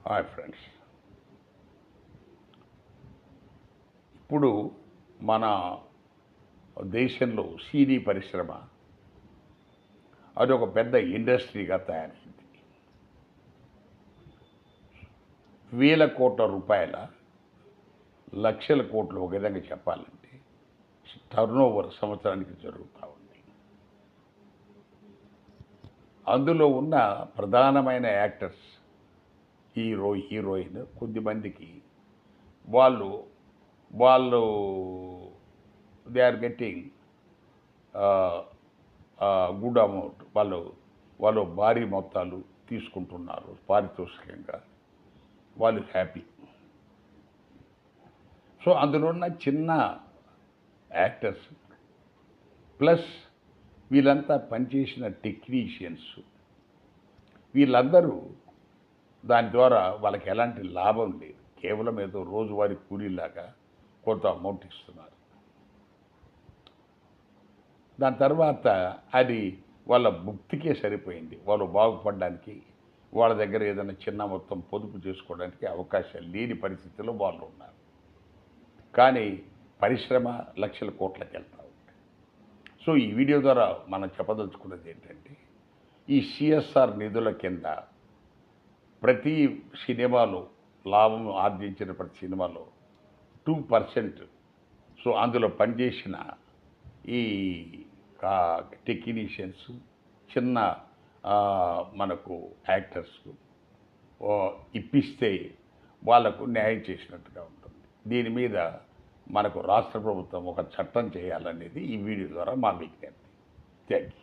Hi friends. ఇప్పుడు మన దేశంలో సినీ పరిశ్రమ అది ఒక పెద్ద ఇండస్ట్రీగా తయారైంది. వేల కోట్ల రూపాయల, లక్షల కోట్లు ఒక విధంగా చెప్పాలంటే టర్నోవర్ సంవత్సరానికి జరుగుతూ ఉంది. అందులో ఉన్న ప్రధానమైన యాక్టర్స్, హీరో, హీరోయిన్ కొద్దిమందికి వాళ్ళు వాళ్ళు they are getting good amount. వాళ్ళు భారీ మొత్తాలు తీసుకుంటున్నారు పారితోషికంగా. వాళ్ళు హ్యాపీ. సో అందులో ఉన్న చిన్న యాక్టర్స్ ప్లస్ వీళ్ళంతా పనిచేసిన టెక్నీషియన్స్, వీళ్ళందరూ దాని ద్వారా వాళ్ళకి ఎలాంటి లాభం లేదు. కేవలం ఏదో రోజువారీ కూలీలాగా కొంత అమౌంట్ ఇస్తున్నారు. దాని తర్వాత అది వాళ్ళ భుక్తికే సరిపోయింది. వాళ్ళు బాగుపడడానికి, వాళ్ళ దగ్గర ఏదైనా చిన్న మొత్తం పొదుపు చేసుకోవడానికి అవకాశాలు లేని పరిస్థితిలో వాళ్ళు ఉన్నారు. కానీ పరిశ్రమ లక్షల కోట్లకి వెళ్తూ ఉంది. సో ఈ వీడియో ద్వారా మనం చెప్పదలుచుకున్నది ఏంటంటే, ఈ సిఎస్ఆర్ నిధుల కింద ప్రతి సినిమాలో లాభం ఆర్జించిన ప్రతి సినిమాలో 2%, సో అందులో పనిచేసిన ఈ టెక్నీషియన్స్, చిన్న మనకు యాక్టర్స్కు ఇప్పిస్తే వాళ్లకు న్యాయం చేసినట్టుగా ఉంటుంది. దీని మీద మనకు రాష్ట్ర ప్రభుత్వం ఒక చట్టం చేయాలనేది ఈ వీడియో ద్వారా మా విజ్ఞప్తి. Thank you.